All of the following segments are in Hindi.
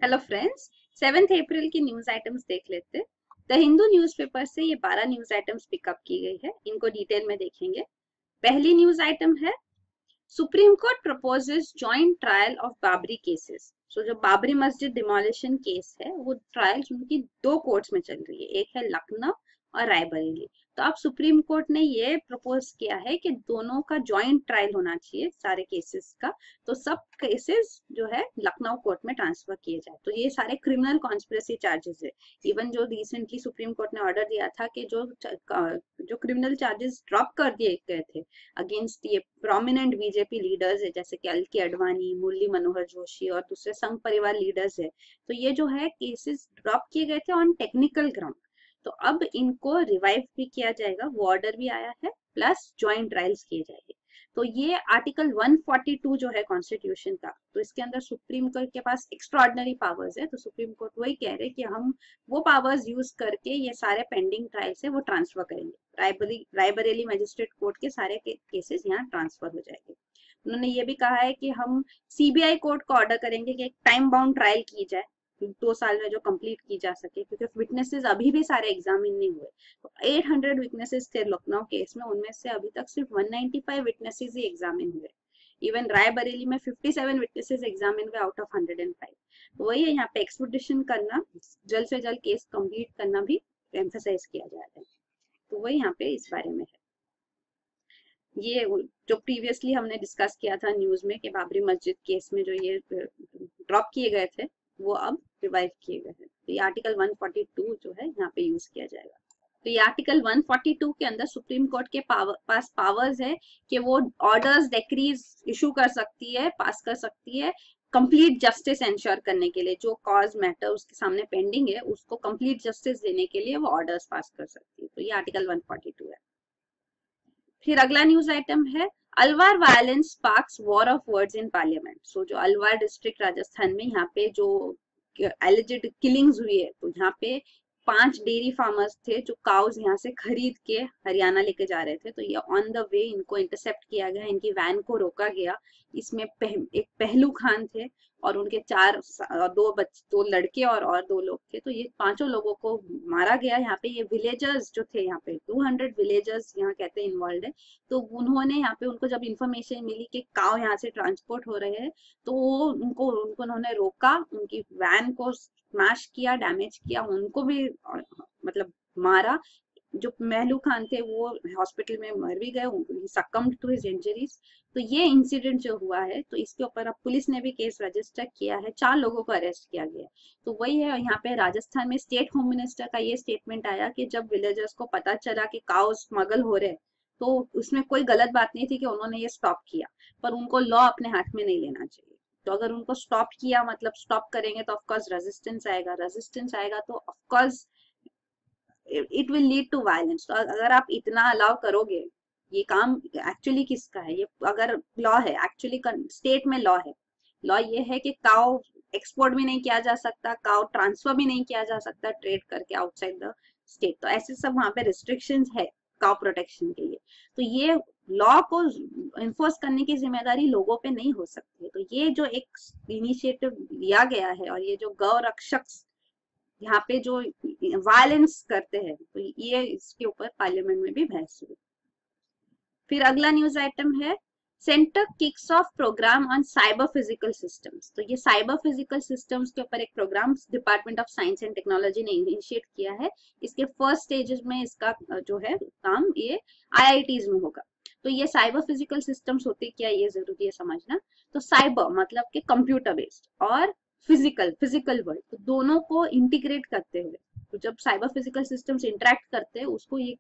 हेलो फ्रेंड्स, 7 अप्रैल की न्यूज आइटम्स देख लेते। द हिंदू न्यूज़पेपर से ये 12 न्यूज आइटम्स पिकअप की गई है, इनको डिटेल में देखेंगे। पहली न्यूज आइटम है Supreme Court proposes joint trial of Babri cases. So जो बाबरी मस्जिद डिमोलिशन केस है वो ट्रायल उनकी दो कोर्ट्स में चल रही है, एक है लखनऊ और रायबरेली। तो अब सुप्रीम कोर्ट ने ये प्रपोज किया है कि दोनों का जॉइंट ट्रायल होना चाहिए सारे केसेस का। तो सब केसेस जो है लखनऊ कोर्ट में ट्रांसफर किए जाए। तो ये सारे क्रिमिनल कॉन्स्पिरेसी चार्जेस है। इवन जो रिसेंटली सुप्रीम कोर्ट ने ऑर्डर दिया था कि जो क्रिमिनल चार्जेस ड्रॉप कर दिए गए थे अगेंस्ट ये प्रोमिनेंट बीजेपी लीडर्स है, जैसे कि एल.के. अडवाणी, मुरली मनोहर जोशी और दूसरे संघ परिवार लीडर्स है, तो ये जो है केसेस ड्रॉप किए गए थे ऑन टेक्निकल ग्राउंड। तो अब इनको रिवाइव भी किया जाएगा, वो ऑर्डर भी आया है, प्लस ज्वाइंट ट्रायल्स किए जाएंगे। तो ये आर्टिकल 142 जो है कॉन्स्टिट्यूशन का, तो इसके अंदर सुप्रीम कोर्ट के पास एक्स्ट्राऑर्डिनरी पावर्स है। तो सुप्रीम कोर्ट वही कह रहे हैं कि हम वो पावर्स यूज करके ये सारे पेंडिंग ट्रायल्स है वो ट्रांसफर करेंगे। रायबरेली मजिस्ट्रेट कोर्ट के सारे केसेस यहाँ ट्रांसफर हो जाएंगे। उन्होंने ये भी कहा है कि हम सीबीआई कोर्ट को ऑर्डर करेंगे कि एक टाइम बाउंड ट्रायल की जाए 2 साल में, जो कंप्लीट की जा सके, क्योंकि विटनेसेस अभी भी सारे एग्जामिन नहीं हुए। तो 800 विटनेसेस थे लखनऊ केस में, उनमें से अभी तक सिर्फ 195 विटनेसेस ही एग्जामिन हुए। इवन रायबरेली में 57 विटनेसेस एग्जामिन हुए आउट ऑफ 105। तो वही है, यहाँ पे एक्सपेडिशन करना, जल्द से जल्द केस कंप्लीट करना भी एम्फेसाइज किया जा रहा है। तो वही यहाँ पे इस बारे में है। ये जो प्रीवियसली हमने डिस्कस किया था न्यूज में कि बाबरी मस्जिद केस में जो ये ड्रॉप किए गए थे वो अब रिवाइव किए गए हैं। तो ये आर्टिकल 142 जो है यहाँ पे यूज किया जाएगा। तो ये आर्टिकल 142 के अंदर सुप्रीम कोर्ट के पास पावर्स है कि वो ऑर्डर्स डिक्रीज इशू कर सकती है, पास कर सकती है, कंप्लीट जस्टिस एंश्योर करने के लिए। जो कॉज मैटर उसके सामने पेंडिंग है उसको कंप्लीट जस्टिस देने के लिए वो ऑर्डर्स पास कर सकती है। तो ये आर्टिकल 142 है। फिर अगला न्यूज आइटम है Alwar violence sparks war of words in parliament. So जो अलवार डिस्ट्रिक्ट राजस्थान में यहाँ पे जो एलिजिड किलिंग्स हुई है, तो यहाँ पे 5 डेयरी फार्मर्स थे जो काउज यहाँ से खरीद के हरियाणा लेके जा रहे थे। तो ये ऑन द वे इनको इंटरसेप्ट किया गया, इनकी वैन को रोका गया। इसमें एक पहलू खान थे और उनके दो लड़के और 2 लोग थे। तो ये 5 लोगों को मारा गया। यहाँ पे ये विलेजर्स जो थे, यहाँ पे 200 विलेजर्स यहाँ कहते हैं इन्वॉल्व है। तो उन्होंने यहाँ पे, उनको जब इन्फॉर्मेशन मिली कि काव यहाँ से ट्रांसपोर्ट हो रहे हैं, तो वो उनको उन्होंने रोका, उनकी वैन को स्मैश किया, डैमेज किया, उनको भी मतलब मारा। जो महलू खान थे वो हॉस्पिटल में मर भी गए, सकम्ड टू हिज इंजरीज। तो ये इंसिडेंट जो हुआ है, तो इसके ऊपर अब पुलिस ने भी केस रजिस्टर किया है, 4 लोगों को अरेस्ट किया गया। तो वही है, यहाँ पे राजस्थान में स्टेट होम मिनिस्टर का ये स्टेटमेंट आया कि जब विलेजर्स को पता चला कि काउ स्मगल हो रहे, तो उसमें कोई गलत बात नहीं थी कि उन्होंने ये स्टॉप किया, पर उनको लॉ अपने हाथ में नहीं लेना चाहिए। तो अगर उनको स्टॉप किया, मतलब स्टॉप करेंगे, तो ऑफकोर्स रेजिस्टेंस आएगा तो of course it will lead to violence. तो अगर आप इतना अलाउ करोगे, ये काम एक्चुअली किसका है? ये अगर लॉ है, एक्चुअली स्टेट में लॉ ये है कि काउ एक्सपोर्ट भी नहीं किया जा सकता, काउ ट्रांसफर भी नहीं किया जा सकता ट्रेड करके आउटसाइड द स्टेट। तो ऐसे सब वहां पे रिस्ट्रिक्शंस है काउ प्रोटेक्शन के लिए। तो ये लॉ को इन्फोर्स करने की जिम्मेदारी लोगों पे नहीं हो सकती है। तो ये जो एक इनिशिएटिव लिया गया है और ये जो गौ रक्षक यहाँ पे जो वायलेंस करते हैं, तो ये इसके ऊपर पार्लियामेंट में भी बहस हुई। फिर अगला न्यूज आइटम है centre kicks off programme on cyber physical systems. तो ये साइबर फिजिकल सिस्टम्स के ऊपर एक programme department of science and technology ने इनिशिएट किया है। इसके फर्स्ट स्टेजेस में इसका जो है काम ये आईआईटीज में होगा। तो ये साइबर फिजिकल सिस्टम्स होते क्या, ये जरूरी है समझना। तो साइबर मतलब कि कंप्यूटर बेस्ड, और फिजिकल वर्ल्ड, तो दोनों को इंटीग्रेट करते हुए, तो जब साइबर फिजिकल सिस्टम्स इंटरेक्ट करते हैं उसको ये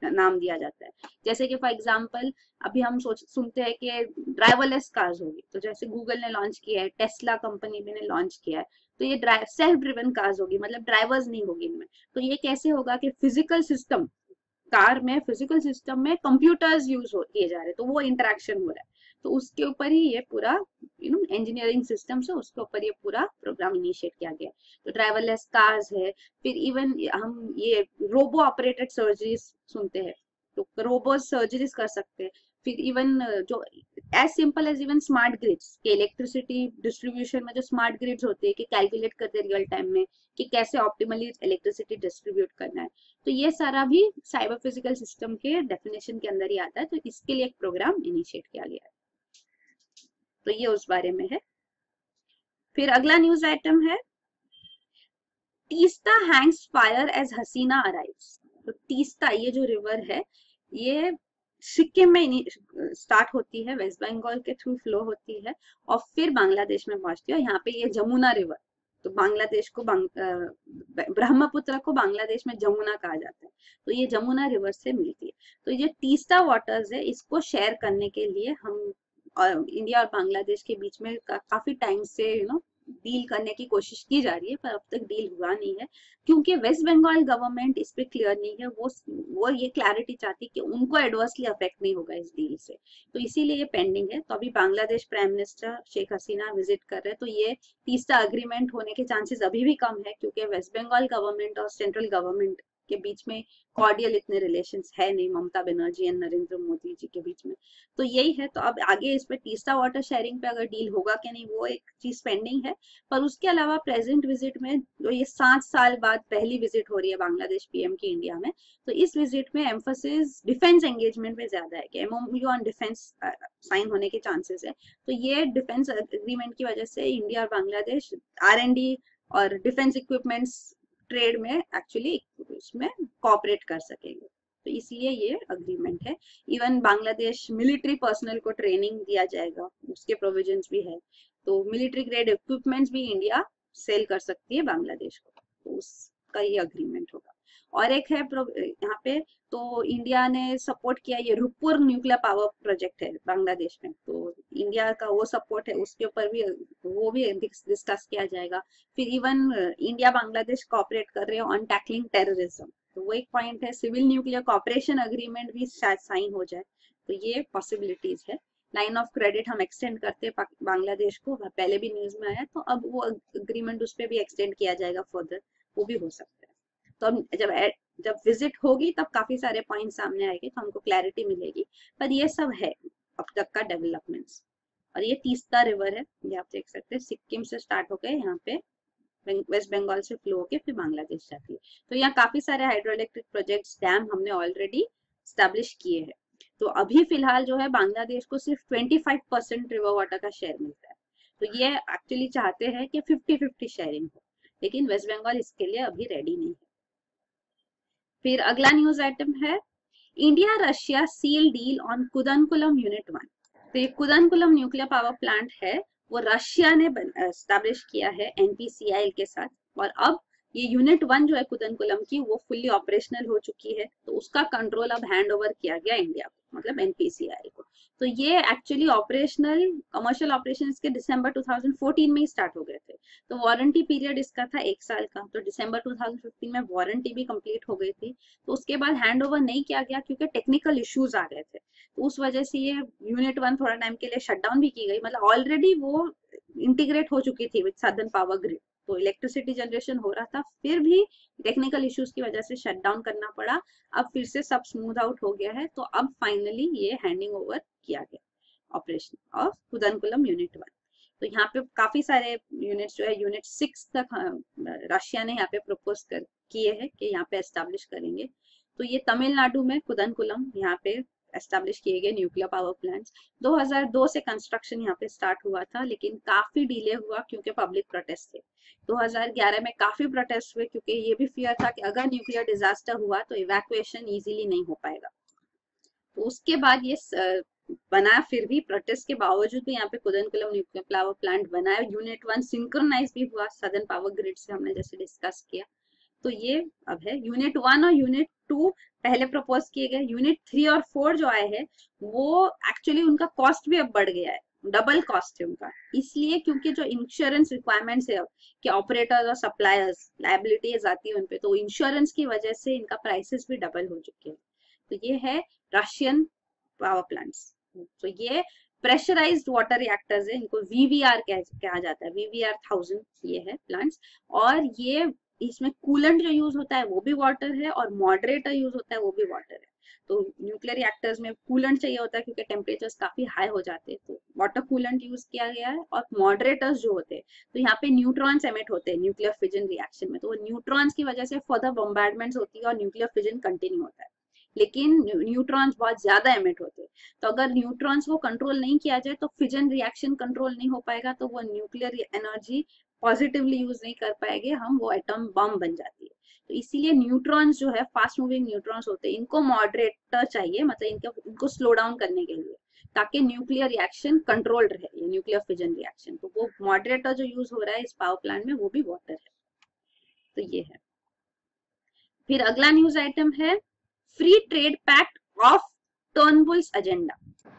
नाम दिया जाता है। जैसे कि फॉर एग्जांपल अभी हम सुनते हैं कि ड्राइवरलेस कार्स होगी, तो जैसे गूगल ने लॉन्च किया है, टेस्ला कंपनी ने लॉन्च किया है, तो ये सेल्फ ड्रिवन कार्स होगी, मतलब ड्राइवर्स नहीं होगी इनमें। तो ये कैसे होगा कि फिजिकल सिस्टम में कंप्यूटर्स यूज किए जा रहे हैं, तो वो इंटरेक्शन हो रहा है। तो उसके ऊपर ही ये पूरा इंजीनियरिंग सिस्टम से उसके ऊपर ये पूरा प्रोग्राम इनिशिएट किया गया। तो ड्राइवरलेस कार्स है, फिर इवन हम ये रोबो ऑपरेटेड सर्जरीज सुनते हैं, तो रोबो सर्जरीज कर सकते हैं। फिर इवन जो as simple as even smart grids के इलेक्ट्रिसिटी डिस्ट्रीब्यूशन में जो स्मार्ट ग्रिड्स होते हैं कि कैलकुलेट करते हैं रियल टाइम में कि कैसे ऑप्टिमली इलेक्ट्रिसिटी डिस्ट्रीब्यूट करना है, तो ये सारा भी साइबर फिजिकल सिस्टम के डेफिनेशन के अंदर ही आता है। तो इसके लिए एक प्रोग्राम इनिशिएट किया गया है, तो ये उस बारे में है। फिर अगला न्यूज आइटम है तीस्ता हैंग्स फायर एज हसीना अराइव्स। तो तीस्ता ये जो रिवर है ये सिक्किम में स्टार्ट होती है, वेस्ट बंगाल के थ्रू फ्लो होती है और फिर बांग्लादेश में पहुंचती है। यहाँ पे ये जमुना रिवर, तो बांग्लादेश को ब्रह्मपुत्र को बांग्लादेश में जमुना कहा जाता है, तो ये जमुना रिवर से मिलती है। तो ये तीस्ता वाटर्स है, इसको शेयर करने के लिए हम इंडिया और बांग्लादेश के बीच में काफी टाइम से डील करने की कोशिश की जा रही है, पर अब तक डील हुआ नहीं है क्योंकि वेस्ट बंगाल गवर्नमेंट इस पे क्लियर नहीं है। वो ये क्लैरिटी चाहती कि उनको एडवर्सली अफेक्ट नहीं होगा इस डील से, तो इसीलिए ये पेंडिंग है। तो अभी Bangladesh prime minister Sheikh Hasina visit कर रहे हैं, तो ये तीसरा अग्रीमेंट होने के चांसेस अभी भी कम है क्योंकि वेस्ट बंगाल गवर्नमेंट और सेंट्रल गवर्नमेंट के बीच में कॉर्डियल इतने रिलेशंस है नहीं, ममता बनर्जी एंड नरेंद्र मोदी जी के बीच में। तो यही है, तो अब आगे इस पे तीस्ता वाटर शेयरिंग पे अगर डील होगा कि नहीं वो एक चीज पेंडिंग है। पर उसके अलावा प्रेजेंट विजिट में जो ये 7 साल बाद पहली विजिट हो रही है बांग्लादेश पीएम की इंडिया में, तो इस विजिट में एम्फोसिस डिफेंस एंगेजमेंट में ज्यादा है कि एमओयू ऑन डिफेंस साइन होने के चांसेस है। तो ये डिफेंस एग्रीमेंट की वजह से इंडिया और बांग्लादेश R&D और डिफेंस इक्विपमेंट्स ट्रेड में एक्चुअली उसमें कोऑपरेट कर सकेंगे, तो इसलिए ये अग्रीमेंट है। इवन बांग्लादेश मिलिट्री पर्सनल को ट्रेनिंग दिया जाएगा, उसके प्रोविजंस भी है। तो मिलिट्री ग्रेड इक्विपमेंट्स भी इंडिया सेल कर सकती है बांग्लादेश को, तो उसका ये अग्रीमेंट होगा। और एक है यहाँ पे, तो इंडिया ने सपोर्ट किया ये रुकपुर न्यूक्लियर पावर प्रोजेक्ट है बांग्लादेश में, तो इंडिया का वो सपोर्ट है, उसके ऊपर भी वो भी डिस्कस किया जाएगा। फिर इवन इंडिया बांग्लादेश कोऑपरेट कर रहे हैं ऑन टैकलिंग टेररिज्म, तो वो एक पॉइंट है। सिविल न्यूक्लियर कोऑपरेशन अग्रीमेंट भी शायद साइन हो जाए, तो ये पॉसिबिलिटीज है। लाइन ऑफ क्रेडिट हम एक्सटेंड करते बांग्लादेश को, पहले भी न्यूज में आया, तो अब वो अग्रीमेंट उस पर भी एक्सटेंड किया जाएगा फर्दर, वो भी हो सकता है। तो अब जब विजिट होगी तब काफी सारे पॉइंट सामने आएंगे, तो हमको क्लैरिटी मिलेगी। पर ये सब है अब तक का डेवलपमेंट्स। और ये तीस्ता रिवर है, ये आप देख सकते हैं, सिक्किम से स्टार्ट होकर यहाँ पे वेस्ट बंगाल से फ्लो होके फिर बांग्लादेश जाती है। तो यहाँ काफी सारे हाइड्रो इलेक्ट्रिक प्रोजेक्ट्स डैम हमने ऑलरेडी स्टैब्लिश किए हैं। तो अभी फिलहाल जो है बांग्लादेश को सिर्फ 25% रिवर वाटर का शेयर मिलता है, तो ये एक्चुअली चाहते हैं कि 50-50 शेयरिंग हो, लेकिन वेस्ट बंगाल इसके लिए अभी रेडी नहीं है। फिर अगला न्यूज आइटम है India Russia seal deal on Kudankulam unit 1। तो ये कुदनकुलम न्यूक्लियर पावर प्लांट है, वो रशिया ने एस्टैब्लिश किया है NPCIL के साथ, और अब ये यूनिट 1 जो है कुदनकुलम की वो फुल्ली ऑपरेशनल हो चुकी है, तो उसका कंट्रोल अब हैंड ओवर किया गया इंडिया को, मतलब NPCIL को। तो ये एक्चुअली ऑपरेशनल कमर्शियल ऑपरेशन के दिसंबर 2014 में ही स्टार्ट हो गए थे। तो वारंटी पीरियड इसका था 1 साल का, तो दिसंबर 2015 में वारंटी भी कंप्लीट हो गई थी। तो उसके बाद हैंड ओवर नहीं किया गया क्योंकि टेक्निकल इश्यूज आ गए थे, तो उस वजह से ये यूनिट 1 थोड़ा टाइम के लिए शट डाउन भी की गई। मतलब ऑलरेडी वो इंटीग्रेट हो चुकी थी विद सदर्न पावर ग्रिड, तो इलेक्ट्रिसिटी जनरेशन हो रहा था, फिर भी टेक्निकल इश्यूज की वजह से शट डाउन करना पड़ा। अब फिर से सब स्मूथ आउट हो गया है, तो अब फाइनली ये हैंडिंग ओवर किया गया ऑपरेशन ऑफ कुदनकुलम यूनिट 1। तो यहाँ पे काफी सारे यूनिट्स जो है यूनिट 6 तक रशिया ने यहाँ पे प्रपोज किए हैं कि यहाँ पे एस्टेब्लिश करेंगे। तो ये तमिलनाडु में कुदनकुलम यहाँ पे एस्टेब्लिश किए गए न्यूक्लियर पावर प्लांट्स। 2002 से कंस्ट्रक्शन यहाँ पे स्टार्ट हुआ था, लेकिन काफी डिले हुआ क्योंकि पब्लिक प्रोटेस्ट थे। 2011 में काफी प्रोटेस्ट हुए क्योंकि ये भी फियर था कि अगर न्यूक्लियर डिजास्टर हुआ तो इवैक्यूएशन इजीली नहीं हो पाएगा। तो उसके बाद ये बना, फिर भी प्रोटेस्ट के बावजूद भी यहाँ पे कुदनकुलम न्यूक्लियर पावर प्लांट बना है। यूनिट 1 सिंक्रोनाइज भी हुआ सदर्न पावर ग्रिड से, हमने जैसे डिस्कस किया। तो ये अब है यूनिट 1 और यूनिट 2 पहले प्रपोज किए गए। यूनिट 3 और 4 जो आए हैं वो एक्चुअली उनका कॉस्ट भी अब बढ़ गया है, डबल कॉस्ट है उनका, इसलिए क्योंकि जो इंश्योरेंस रिक्वायरमेंट्स है कि ऑपरेटर्स और सप्लायर्स लायबिलिटीज आती है उनपे, तो इंश्योरेंस की वजह से इनका प्राइसेस भी डबल हो चुके हैं। तो ये है रशियन पावर प्लांट्स। तो ये प्रेशराइज्ड वाटर रिएक्टर्स है, इनको VVR कहा जाता है, VVR 1000 ये है प्लांट्स। और ये इसमें कूलेंट जो यूज होता है वो भी वाटर है और मॉडरेटर यूज होता है वो भी वाटर है। तो न्यूक्लियर रिएक्टर्स में कूलेंट चाहिए होता है क्योंकि टेम्परेचर्स काफी हाई हो जाते हैं, तो वाटर कूलेंट यूज किया गया है। और मॉडरेटर्स जो होते हैं, तो यहाँ पे न्यूट्रॉन्स एमिट होते हैं न्यूक्लियर फिजन रिएक्शन में, तो वो न्यूट्रॉन्स की वजह से फर्दर बॉम्बार्डमेंट्स होती है और न्यूक्लियर फिजन कंटिन्यू होता है। लेकिन न्यूट्रॉन्स बहुत ज्यादा एमिट होते हैं, तो अगर न्यूट्रॉन्स को कंट्रोल नहीं किया जाए तो फिजन रिएक्शन कंट्रोल नहीं हो पाएगा, तो वो न्यूक्लियर एनर्जी पॉजिटिवली यूज नहीं कर पाएंगे हम, वो एटम बम बन जाती है। तो इसीलिए न्यूट्रॉन्स जो है फास्ट मूविंग न्यूट्रॉन्स होते हैं, इनको मॉडरेटर चाहिए, मतलब इनको स्लो डाउन करने के लिए, ताकि न्यूक्लियर रिएक्शन कंट्रोल्ड रहे, ये न्यूक्लियर फिजन रिएक्शन। तो वो मॉडरेटर जो यूज हो रहा है इस पावर प्लांट में वो भी वाटर है। तो ये है। फिर अगला न्यूज आइटम है free trade pact of Turnbull's agenda.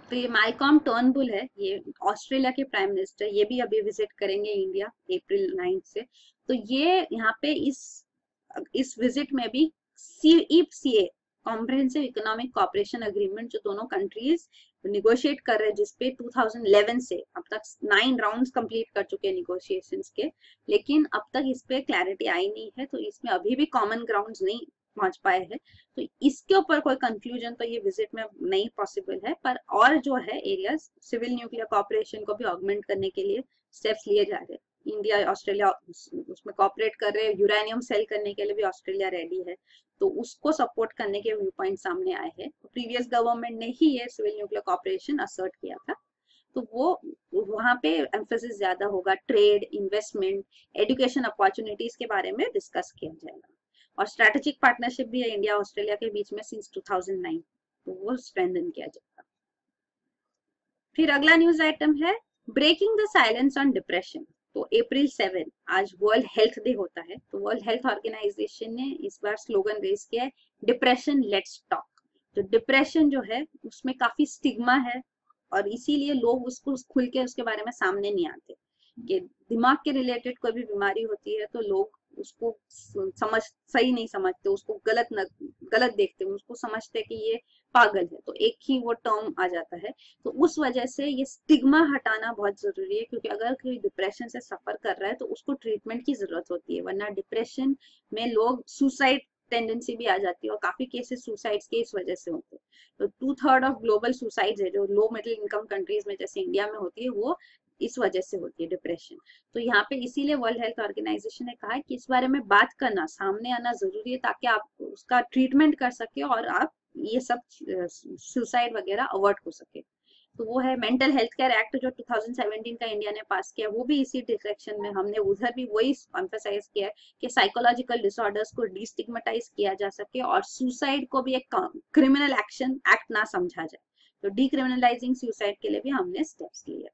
तो ये मालकॉम टर्नबुल है, ये ऑस्ट्रेलिया के प्राइम मिनिस्टर, ये भी अभी विजिट करेंगे इंडिया अप्रैल 9 से। तो ये यहाँ पे इस विजिट में भी CEPA comprehensive economic cooperation agreement जो दोनों कंट्रीज निगोशिएट कर रहे हैं, जिसपे 2011 से अब तक 9 राउंड्स कंप्लीट कर चुके हैं निगोशिएशंस के, लेकिन अब तक इस पे क्लैरिटी आई नहीं है, तो इसमें अभी भी कॉमन ग्राउंड्स नहीं पहुंच पाए हैं। तो इसके ऊपर कोई कंक्लूजन तो ये विजिट में नहीं पॉसिबल है, पर और जो है एरियाज सिविल न्यूक्लियर कोऑपरेशन को भी ऑगमेंट करने के लिए स्टेप्स लिए जा रहे हैं। इंडिया ऑस्ट्रेलिया उसमें कोऑपरेट कर रहे हैं, यूरेनियम सेल करने के लिए भी ऑस्ट्रेलिया रेडी है, तो उसको सपोर्ट करने के व्यू पॉइंट सामने आए हैं। प्रीवियस गवर्नमेंट ने ही ये सिविल न्यूक्लियर कोऑपरेशन असर्ट किया था, तो वो वहां पे एम्फेसिस ज्यादा होगा, ट्रेड, इन्वेस्टमेंट, एजुकेशन अपॉर्चुनिटीज के बारे में डिस्कस किया जाएगा। और स्ट्रेटेजिक पार्टनरशिप भी है इंडिया ऑस्ट्रेलिया के बीच में सिंस 2009, तो वो स्ट्रेंथन किया जाएगा। फिर अगला न्यूज आइटम है breaking the silence on depression. तो अप्रैल 7 आज वर्ल्ड हेल्थ डे होता है, तो वर्ल्ड हेल्थ ऑर्गेनाइजेशन ने इस बार स्लोगन रेज किया है, डिप्रेशन लेट्स टॉक। तो डिप्रेशन जो है उसमें काफी स्टिग्मा है, और इसीलिए लोग उसको खुल के उसके बारे में सामने नहीं आते। कि दिमाग के रिलेटेड कोई भी बीमारी होती है तो लोग उसको सही नहीं समझते, उसको गलत देखते हैं, उसको समझते कि ये पागल है, तो एक ही वो टर्म आ जाता है। तो उस वजह से ये स्टिग्मा हटाना बहुत जरूरी है, क्योंकि अगर कोई डिप्रेशन से सफर कर रहा है तो उसको ट्रीटमेंट की जरूरत होती है, वरना डिप्रेशन में लोग सुसाइड टेंडेंसी भी आ जाती है, और काफी केसेस सुसाइड्स के इस वजह से होते हैं। तो 2/3 ऑफ ग्लोबल सुसाइड्स है जो लो मिडिल इनकम कंट्रीज में जैसे इंडिया में होती है, वो इस वजह से होती है डिप्रेशन। तो यहाँ पे इसीलिए वर्ल्ड हेल्थ ऑर्गेनाइजेशन ने कहा है कि इस बारे में बात करना, सामने आना जरूरी है, ताकि आप उसका ट्रीटमेंट कर सके और आप ये सब सुसाइड वगैरह अवॉइड हो सके। तो वो है मेंटल हेल्थ केयर एक्ट जो 2017 का इंडिया ने पास किया, वो भी इसी डायरेक्शन में, हमने उधर भी वही एम्फसाइज किया है कि साइकोलॉजिकल डिसऑर्डर्स को डिस्टिग्मेटाइज किया जा सके और सुसाइड को भी एक क्रिमिनल एक्शन एक्ट ना समझा जाए। तो डिक्रिमिनलाइजिंग सुसाइड के लिए भी हमने स्टेप्स लिए।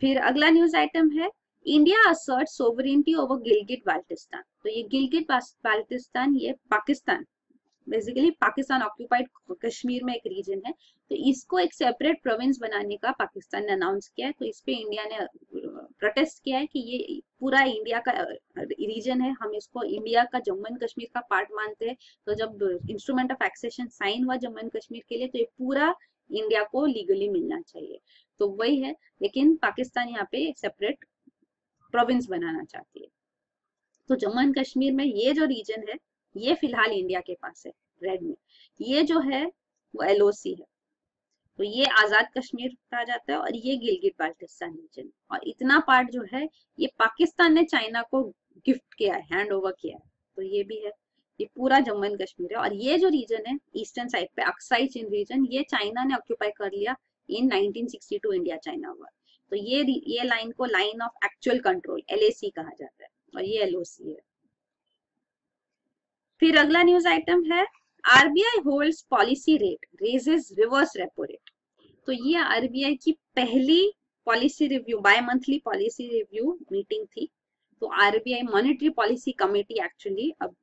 फिर अगला न्यूज आइटम है India assert sovereignty over Gilgit Baltistan. तो ये गिलगिट बाल्टिस्तान ये पाकिस्तान, बेसिकली पाकिस्तान ऑक्यूपाइड कश्मीर में एक रीजन है, तो इसको एक सेपरेट प्रोविंस बनाने का पाकिस्तान ने अनाउंस किया है। तो इस पे इंडिया ने प्रोटेस्ट किया है कि ये पूरा इंडिया का रीजन है, हम इसको इंडिया का जम्मू एंड कश्मीर का पार्ट मानते हैं। तो जब इंस्ट्रूमेंट ऑफ एक्सेशन साइन हुआ जम्मू एंड कश्मीर के लिए, तो ये पूरा इंडिया को लीगली मिलना चाहिए, तो वही है। लेकिन पाकिस्तान यहाँ पे एक सेपरेट प्रोविंस बनाना चाहती है। तो जम्मू एंड कश्मीर में ये जो रीजन है ये फिलहाल इंडिया के पास है रेड में, ये जो है वो LOC है, तो ये आजाद कश्मीर कहा जाता है, और ये गिलगिट बाल्टिस्तान रीजन, और इतना पार्ट जो है ये पाकिस्तान ने चाइना को गिफ्ट किया है, हैंड ओवर किया है, तो ये भी है। ये पूरा जम्मू एंड कश्मीर है, और ये जो रीजन है ईस्टर्न साइड पे अक्साई चीन रीजन, ये चाइना ने ऑक्यूपाई कर लिया इन 1962 इंडिया चाइना वॉर। तो ये लाइन को line of actual control LAC कहा जाता है, और ये LOC है। फिर अगला न्यूज आइटम है RBI holds policy rate raises reverse repo rate. तो ये RBI की पहली policy review, bimonthly policy review meeting थी। तो RBI monetary policy committee actually अब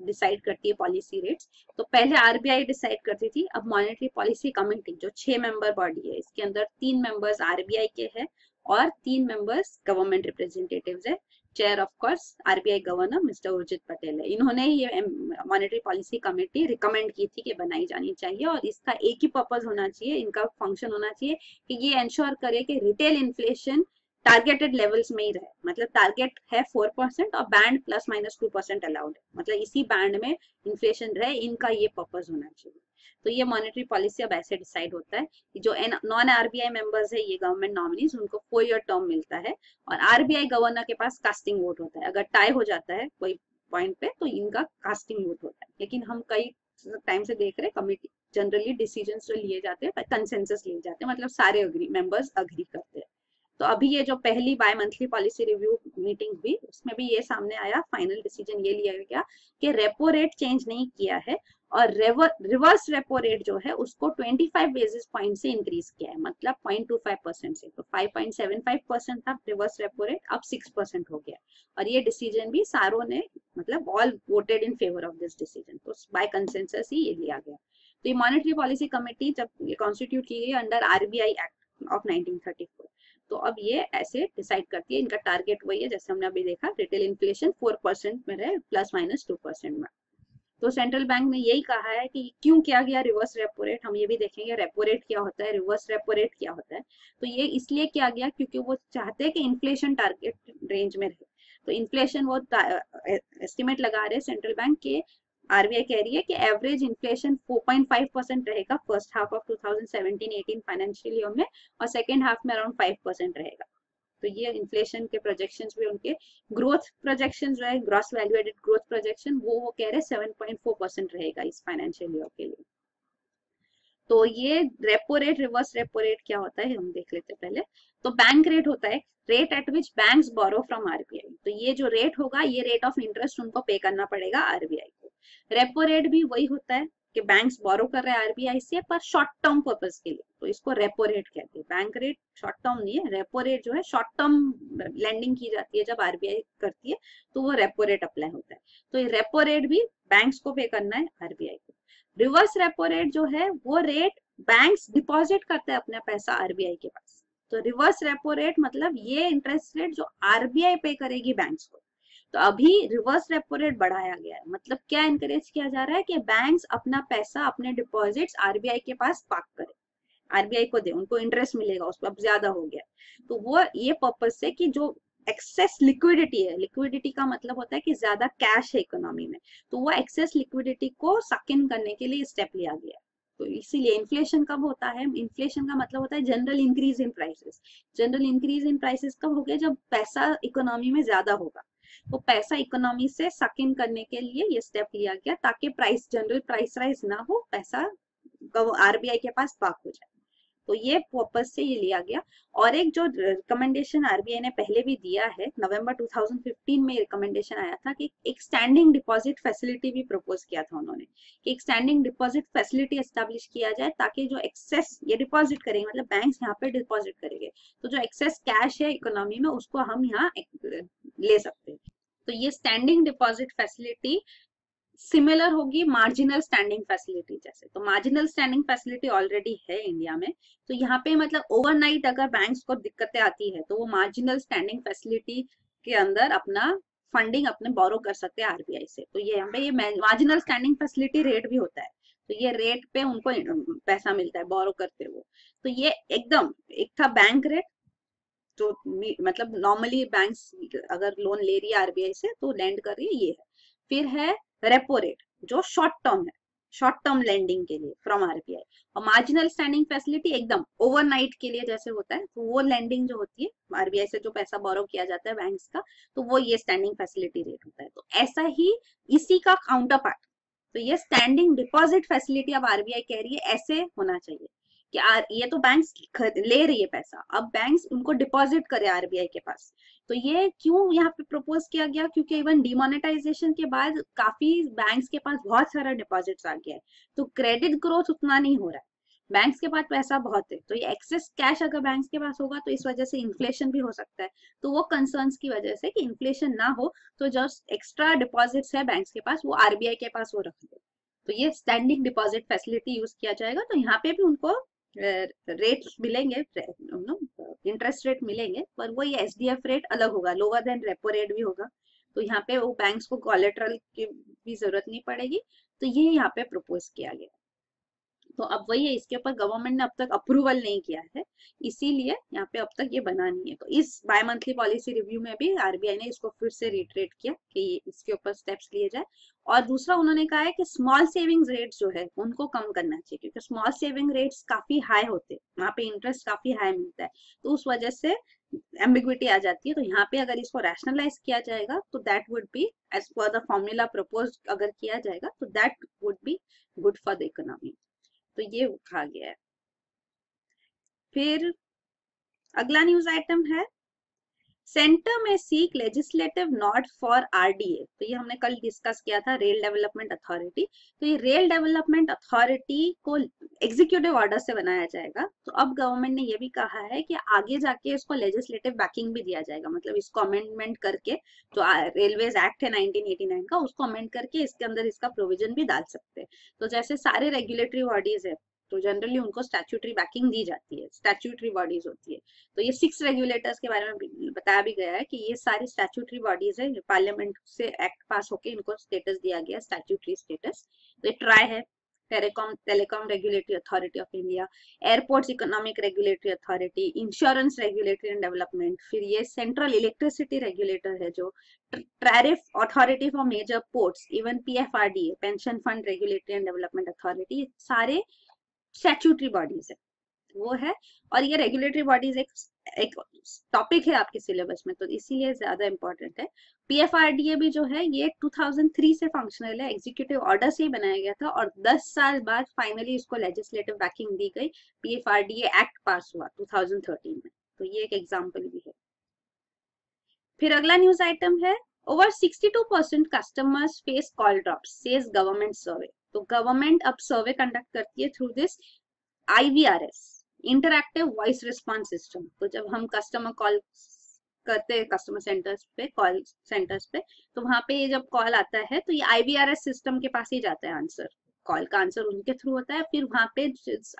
डिसाइड करती है पॉलिसी रेट्स। तो पहले RBI डिसाइड करती थी, अब मॉनेटरी पॉलिसी कमेटी जो 6 मेंबर बॉडी है, इसके अंदर 3 मेंबर्स RBI के हैं और 3 मेंबर्स गवर्नमेंट रिप्रेजेंटेटिव्स है। Chair of course RBI governor mister Urjit Patel है। इन्होंने ये मॉनेटरी पॉलिसी कमेटी रिकमेंड की थी कि बनाई जानी चाहिए, और इसका एक ही पर्पज होना चाहिए, इनका फंक्शन होना चाहिए कि ये इंश्योर करे कि रिटेल इन्फ्लेशन टारगेटेड लेवल्स में ही रहे, मतलब टारगेट है 4% और बैंड ±2% अलाउड है, मतलब इसी बैंड में इन्फ्लेशन रहे, इनका ये पर्पस होना चाहिए। तो ये मॉनेटरी पॉलिसी अब ऐसे डिसाइड होता है कि जो नॉन आरबीआई मेंबर्स है, ये गवर्नमेंट नॉमिनीज, उनको 4 ईयर टर्म मिलता है, और आरबीआई गवर्नर के पास कास्टिंग वोट होता है। अगर टाई हो जाता है कोई पॉइंट पे तो इनका कास्टिंग वोट होता है। लेकिन हम कई टाइम से देख रहे कमिटी जनरली डिसीजन जो लिए जाते हैं कंसेंसस लिए जाते हैं, मतलब सारे मेंबर्स अग्री करते हैं। तो अभी ये जो पहली bimonthly policy review meeting हुई, उसमें भी ये सामने आया, फाइनल डिसीजन ये लिया गया कि रेपो रेट चेंज नहीं किया है, और रिवर्स रेपो रेट जो है उसको 25 बेसिस पॉइंट से इंक्रीज किया है, मतलब 0.25% से। तो 5.75% था रिवर्स रेपो रेट, अब 6% हो गया। और ये डिसीजन भी सारों ने, मतलब all voted in favour of this decision, तो बाय कंसेंसस ही ये लिया गया। तो ये मॉनेटरी पॉलिसी कमेटी जब ये कॉन्स्टिट्यूट की गई अंडर आरबीआई एक्ट ऑफ 1934, तो अब ये ऐसे डिसाइड करती है, इनका टारगेट वही है जैसे हमने अभी देखा, रिटेल इन्फ्लेशन 4% में रहे, ±2% में। तो सेंट्रल बैंक ने यही कहा है कि क्यों किया गया रिवर्स रेपो रेट, हम ये भी देखेंगे रेपो रेट क्या होता है, रिवर्स रेपो रेट क्या होता है। तो ये इसलिए किया गया क्योंकि वो चाहते हैं कि इन्फ्लेशन टारगेट रेंज में रहे। तो इन्फ्लेशन वो एस्टिमेट लगा रहे सेंट्रल बैंक के, आरबीआई कह रही है कि एवरेज इन्फ्लेशन 4.5% रहेगा first half of 2017-18 financial year में, और सेकेंड हाफ में अराउंड 5% रहेगा। तो ये इन्फ्लेशन के प्रोजेक्शंस भी उनके, ग्रोथ प्रोजेक्शन जो है gross value added growth projection, वो कह रहे 7.4% रहेगा इस फाइनेंशियल ईयर के लिए। तो ये repo rate reverse repo rate क्या होता है हम देख लेते हैं पहले। तो बैंक रेट होता है rate at which banks borrow from RBI, तो ये जो रेट होगा ये रेट ऑफ इंटरेस्ट उनको पे करना पड़ेगा आरबीआई को। रेपो रेट भी वही होता है कि बैंक्स बोरो कर रहे हैं आरबीआई से पर शॉर्ट टर्म पर्पस के लिए, तो इसको रेपो रेट कहते हैं। बैंक रेट शॉर्ट टर्म नहीं है, रेपो रेट जो है शॉर्ट टर्म लैंडिंग की जाती है जब आरबीआई करती है, तो वो रेपो रेट अप्लाई होता है। तो ये रेपो रेट भी बैंक्स को पे करना है आरबीआई को। रिवर्स रेपो रेट जो है वो रेट बैंक्स डिपॉजिट करते हैं अपना पैसा आरबीआई के पास। तो रिवर्स रेपो रेट मतलब ये इंटरेस्ट रेट जो आरबीआई पे करेगी बैंक्स को। तो अभी रिवर्स रेपो रेट बढ़ाया गया है, मतलब क्या इनकरेज किया जा रहा है कि बैंक्स अपना पैसा, अपने डिपॉजिट्स आरबीआई के पास पार्क करें, आरबीआई को दे, उनको इंटरेस्ट मिलेगा उस पर, अब ज्यादा हो गया। तो वो ये पर्पज से कि जो एक्सेस लिक्विडिटी है, लिक्विडिटी का मतलब होता है कि ज्यादा कैश है इकोनॉमी में, तो वो एक्सेस लिक्विडिटी को सक इन करने के लिए स्टेप लिया गया। तो इसीलिए इन्फ्लेशन कब होता है, इन्फ्लेशन का मतलब होता है general increase in prices. General increase in prices कब हो गया, जब पैसा इकोनॉमी में ज्यादा होगा। तो पैसा इकोनॉमी से सक इन करने के लिए ये स्टेप लिया गया ताकि प्राइस, जनरल प्राइस राइज ना हो, पैसा आरबीआई के पास पार्क हो जाए। तो ये पर्पज से ये लिया गया। और एक जो रिकमेंडेशन आरबीआई ने पहले भी दिया है, नवंबर 2015 में रिकमेंडेशन आया था कि एक स्टैंडिंग डिपॉजिट फैसिलिटी भी प्रपोज किया था उन्होंने, कि एक स्टैंडिंग डिपॉजिट फैसिलिटी एस्टेब्लिश किया जाए ताकि जो एक्सेस ये डिपॉजिट करेंगे, मतलब बैंक्स यहाँ पे डिपॉजिट करेंगे, तो जो एक्सेस कैश है इकोनॉमी में उसको हम यहाँ ले सकते हैं। तो ये स्टैंडिंग डिपॉजिट फैसिलिटी सिमिलर होगी मार्जिनल स्टैंडिंग फैसिलिटी जैसे। तो मार्जिनल स्टैंडिंग फैसिलिटी ऑलरेडी है इंडिया में, तो यहाँ पे मतलब ओवरनाइट अगर बैंक्स को दिक्कतें आती है तो वो मार्जिनल स्टैंडिंग फैसिलिटी के अंदर अपना फंडिंग अपने बोरो कर सकते हैं आरबीआई से। तो ये यहाँ पे ये मार्जिनल स्टैंडिंग फैसिलिटी रेट भी होता है, तो ये रेट पे उनको पैसा मिलता है बोरो करते हुए। तो ये एकदम एक था बैंक रेट, जो मतलब नॉर्मली बैंक्स अगर लोन ले रही है आरबीआई से तो लैंड कर रही है, ये है। फिर है रेपो रेट जो शॉर्ट टर्म है, शॉर्ट टर्म लेंडिंग के लिए फ्रॉम आरबीआई। और मार्जिनल स्टैंडिंग फैसिलिटी एकदम ओवरनाइट के लिए जैसे होता है, तो वो लेंडिंग जो होती है आरबीआई से जो पैसा बोरो किया जाता है बैंक्स का, तो वो ये स्टैंडिंग फैसिलिटी रेट होता है। तो ऐसा ही इसी का काउंटर पार्ट, तो ये स्टैंडिंग डिपॉजिट फैसिलिटी अब आरबीआई कह रही है ऐसे होना चाहिए कि ये तो बैंक्स ले रही है पैसा, अब बैंक्स उनको डिपॉजिट करे आरबीआई के पास। तो ये क्यों यहाँ पे प्रपोज किया गया, क्योंकि इवन डिमोनेटाइजेशन के बाद काफी बैंक्स के पास बहुत सारा डिपॉजिट्स आ गया है, तो क्रेडिट ग्रोथ उतना नहीं हो रहा है, बैंक्स के पास पैसा बहुत है। तो ये एक्सेस कैश अगर बैंक्स के पास होगा तो इस वजह से इन्फ्लेशन भी हो सकता है। तो वो कंसर्न्स की वजह से कि इन्फ्लेशन ना हो, तो जो एक्स्ट्रा डिपॉजिट्स है बैंक्स के पास वो आरबीआई के पास वो रख दे। तो ये स्टैंडिंग डिपॉजिट फैसिलिटी यूज किया जाएगा। तो यहाँ पे भी उनको रेट मिलेंगे, इंटरेस्ट रेट मिलेंगे, पर वो ये एसडीएफ रेट अलग होगा, लोअर देन रेपो रेट भी होगा। तो यहाँ पे वो बैंक्स को कोलेटरल की भी जरूरत नहीं पड़ेगी। तो ये यहाँ पे प्रपोज किया गया। तो अब वही है, इसके ऊपर गवर्नमेंट ने अब तक अप्रूवल नहीं किया है, इसीलिए यहाँ पे अब तक ये बना नहीं है। तो इस बाय मंथली पॉलिसी रिव्यू में भी आरबीआई ने इसको फिर से रिट्रेट किया कि इसके ऊपर स्टेप्स लिए जाए। और दूसरा उन्होंने कहा है कि स्मॉल सेविंग्स रेट्स जो है उनको कम करना चाहिए, क्योंकि स्मॉल सेविंग रेट्स काफी हाई होते हैं, वहाँ पे इंटरेस्ट काफी हाई मिलता है, तो उस वजह से एम्बिग्विटी आ जाती है। तो यहाँ पे अगर इसको रैशनलाइज किया जाएगा तो that would be as per the formula propose, अगर किया जाएगा तो that would be good for the economy. तो ये कहा गया है। फिर अगला न्यूज आइटम है, सेंटर में seek legislative nod for RDA. तो ये हमने कल डिस्कस किया था, रेल डेवलपमेंट अथॉरिटी। तो ये रेल डेवलपमेंट अथॉरिटी को एग्जीक्यूटिव ऑर्डर से बनाया जाएगा। तो अब गवर्नमेंट ने ये भी कहा है कि आगे जाके इसको लेजिस्लेटिव बैकिंग भी दिया जाएगा, मतलब इसको अमेंडमेंट करके, जो रेलवेज एक्ट है 1989 का, उसको अमेंड करके इसके अंदर इसका प्रोविजन भी डाल सकते हैं। तो जैसे सारे रेगुलेटरी बॉडीज है तो जनरली उनको स्टैट्यूटरी बैकिंग दी जाती है, स्टैट्यूटरी बॉडीज होती है। तो ये 6 रेगुलेटर्स के बारे में बताया भी गया है कि ये सारी स्टैट्यूटरी बॉडीज है, पार्लियामेंट से एक्ट पास होके इनको स्टेटस दिया गया, स्टैट्यूटरी स्टेटस। तो ये ट्राई है, telecom regulatory authority of India, airports economic regulatory authority, insurance regulatory and development, फिर ये सेंट्रल इलेक्ट्रिसिटी रेगुलेटर है, जो tariff authority for major ports, even PFRDA, pension fund regulatory and development authority, सारे स्टैट्यूटरी बॉडीज है, वो है। और ये रेगुलेटरी बॉडीज एक टॉपिक है आपके सिलेबस में, तो इसीलिए ज्यादा इंपॉर्टेंट है। पीएफआरडीए भी जो है ये 2003 से फंक्शनल है, एग्जीक्यूटिव ऑर्डर से ही बनाया गया था, और 10 साल बाद फाइनली इसको लेजिस्लेटिव बैकिंग दी गई, पीएफआरडीए एक्ट पास हुआ 2013 में। तो ये एक एग्जाम्पल भी है। फिर अगला न्यूज आइटम है, over 62% customers face call drops says government survey. तो गवर्नमेंट अब सर्वे कंडक्ट करती है through this IVRS, interactive voice response system. तो जब हम कस्टमर कॉल करते हैं कस्टमर सेंटर्स पे, कॉल सेंटर्स पे, तो वहां पे जब कॉल आता है तो ये IVRS सिस्टम के पास ही जाता है आंसर, कॉल का आंसर उनके थ्रू होता है, फिर वहां पे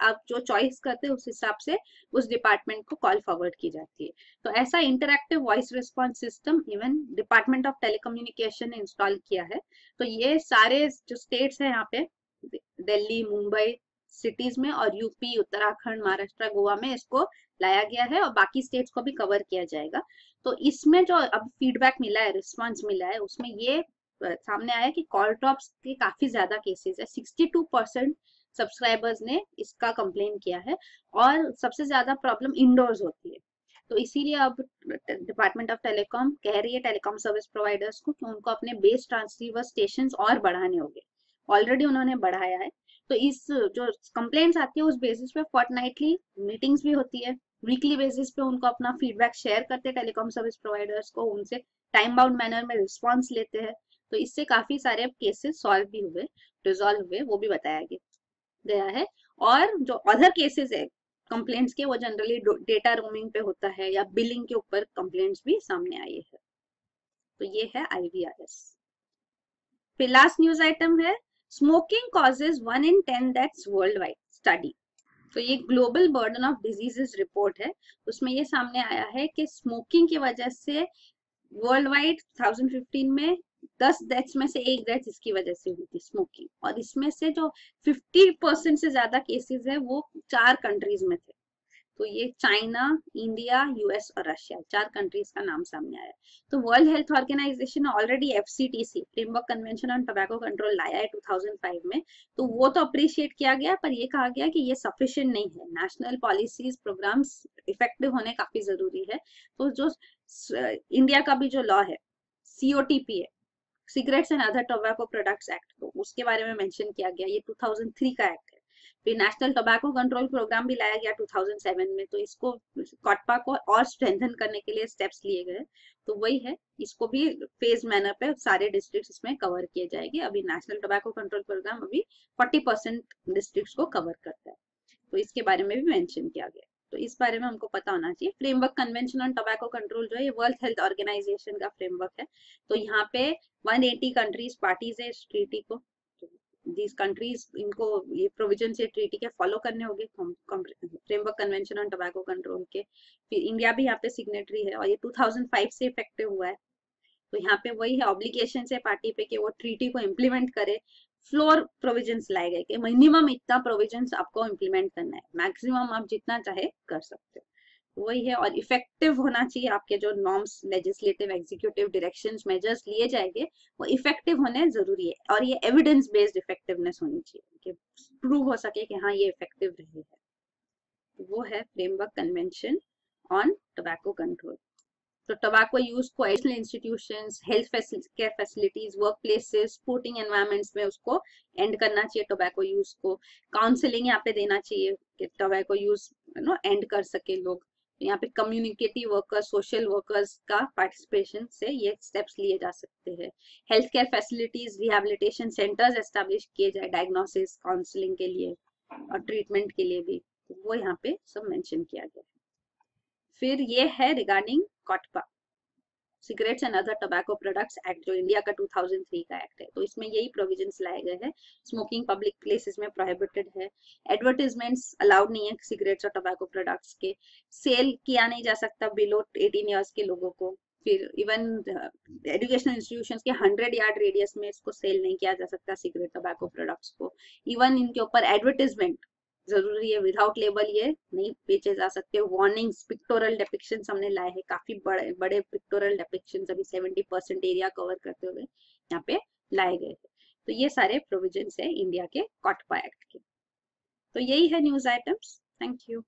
आप जो चॉइस करते हैं उस हिसाब से उस डिपार्टमेंट को कॉल फॉरवर्ड की जाती है। तो ऐसा interactive voice response system even department of telecommunication ने इंस्टॉल किया है। तो ये सारे जो स्टेट्स है यहाँ पे, दिल्ली, मुंबई सिटीज में, और यूपी, उत्तराखंड, महाराष्ट्र, गोवा में इसको लाया गया है, और बाकी स्टेट्स को भी कवर किया जाएगा। तो इसमें जो अब फीडबैक मिला है, रिस्पॉन्स मिला है, उसमें ये सामने आया कि कॉल ड्रॉप्स के काफी ज्यादा केसेस है, 62% सब्सक्राइबर्स ने इसका कंप्लेन किया है, और सबसे ज्यादा प्रॉब्लम इंडोर्स होती है। तो इसीलिए अब डिपार्टमेंट ऑफ टेलीकॉम कह रही है टेलीकॉम सर्विस प्रोवाइडर्स को कि उनको अपने बेस ट्रांसीवर स्टेशन और बढ़ाने होंगे, ऑलरेडी उन्होंने बढ़ाया है। तो इस जो कंप्लेंट्स आती है उस बेसिस पे फोर्टनाइटली मीटिंग्स भी होती है, वीकली बेसिस पे उनको अपना फीडबैक शेयर करते हैं टेलीकॉम सर्विस प्रोवाइडर्स को, उनसे टाइम बाउंड मैनर में रिस्पॉन्स लेते हैं। तो इससे काफी सारे केसेस सॉल्व भी हुए, रिजॉल्व हुए, वो भी बताया गया है। और जो अदर केसेस है कंप्लेंट्स के, वो जनरली डेटा रोमिंग पे होता है या बिलिंग के ऊपर कंप्लेंट्स भी सामने आई है। तो ये है IVRS। फिर लास्ट न्यूज आइटम है, smoking causes 1 in 10 deaths world wide study. तो ये global burden of diseases report है, उसमें ये सामने आया है कि स्मोकिंग की वजह से वर्ल्ड वाइड 2015 में 10 डेथ्स में से 1 डेथ इसकी वजह से हुई थी, स्मोकिंग। और इसमें से जो 50% से ज्यादा केसेस है वो 4 कंट्रीज में थे। तो ये चाइना, इंडिया, यूएस और रशिया, 4 कंट्रीज का नाम सामने आया। तो वर्ल्ड हेल्थ ऑर्गेनाइजेशन ने already FCTC, framework convention on tobacco control, लाया है 2005 में। तो वो तो अप्रिशिएट किया गया, पर ये कहा गया कि ये सफिशिएंट नहीं है, नेशनल पॉलिसीज प्रोग्राम्स इफेक्टिव होने काफी जरूरी है। तो जो इंडिया का भी जो लॉ है, COTP है, cigarettes and other tobacco products act, तो उसके बारे में मेंशन किया गया, ये 2003 का एक्ट है। फिर नेशनल टोबैको कंट्रोल प्रोग्राम भी लाया गया 2007 में, तो इसको कॉटपा को और स्ट्रेंथन करने के लिए स्टेप्स लिए गए। तो वही है, इसको भी फेज मैनर पे सारे डिस्ट्रिक्ट्स इसमें कवर किए जाएंगे। अभी नेशनल टोबैको कंट्रोल प्रोग्राम अभी 40% डिस्ट्रिक्ट्स को कवर करता है, तो इसके बारे में भी मेंशन किया गया। तो इस बारे में हमको पता होना चाहिए। Framework convention on tobacco control जो है ये वर्ल्ड हेल्थ ऑर्गेनाइजेशन का फ्रेमवर्क है। तो यहाँ पे 180 कंट्रीज पार्टीज है इस ट्रीटी को। दीज कंट्रीज, इनको ये प्रोविजन से ट्रीटी के फॉलो करने होंगे, framework convention on tobacco control के। फिर इंडिया भी यहाँ पे सिग्नेटरी है, और ये 2005 से इफेक्टिव हुआ है। तो यहाँ पे वही है, ऑब्लिगेशन है पार्टी पे कि वो ट्रीटी को इम्प्लीमेंट करे, फ्लोर प्रोविजंस लाए गए कि मिनिमम इतना प्रोविजंस आपको इम्प्लीमेंट करना है, मैक्सिमम आप जितना चाहे कर सकते हो, वही है। और इफेक्टिव होना चाहिए, आपके जो norms, legislative, executive directions, measures लिए जाएंगे वो इफेक्टिव होने जरूरी है, और ये एविडेंस बेस्ड इफेक्टिवनेस होनी चाहिए कि प्रूव हो सके कि हाँ ये इफेक्टिव रहे है। वो है framework convention on tobacco control. तो टोबैको यूज को educational institutions, health care facilities, work places, sporting environments में उसको एंड करना चाहिए टोबैको यूज को। काउंसलिंग यहाँ पे देना चाहिए कि टोबैको यूज एंड कर सके लोग। यहाँ पे कम्युनिकेटिव वर्कर्स, सोशल वर्कर्स का पार्टिसिपेशन से ये स्टेप्स लिए जा सकते हैं। Health care facilities, rehabilitation centres establish किए जाए डायग्नोसिस, काउंसलिंग के लिए और ट्रीटमेंट के लिए भी, तो वो यहाँ पे सब मेंशन किया गया है। फिर ये है regarding COTPA, cigarettes and other tobacco products act, जो इंडिया का 2003 का एक्ट है। तो इसमें यही प्रोविजंस लाए गए हैं। स्मोकिंग पब्लिक प्लेसेस में प्रोहिबिटेड है, एडवर्टाइजमेंट्स अलाउड नहीं है सिगरेट्स और टोबैको प्रोडक्ट्स के, सेल किया नहीं जा सकता बिलो 18 ईयर्स के लोगों को। फिर इवन एजुकेशनल इंस्टीट्यूशंस के 100 यार्ड रेडियस में इसको सेल नहीं किया जा सकता सिगरेट टोबैको प्रोडक्ट्स को। इवन इनके ऊपर एडवर्टाइजमेंट जरूरी है, विदाउट लेबल ये नहीं बेचे जा सकते। वार्निंग्स, पिक्टोरल डिपिक्शंस हमने लाए हैं, काफी बड़े बड़े पिक्टोरल डिपिक्शंस अभी 70% एरिया कवर करते हुए यहाँ पे लाए गए थे। तो ये सारे प्रोविजंस है इंडिया के कॉटपा एक्ट के। तो यही है न्यूज आइटम्स। Thank you.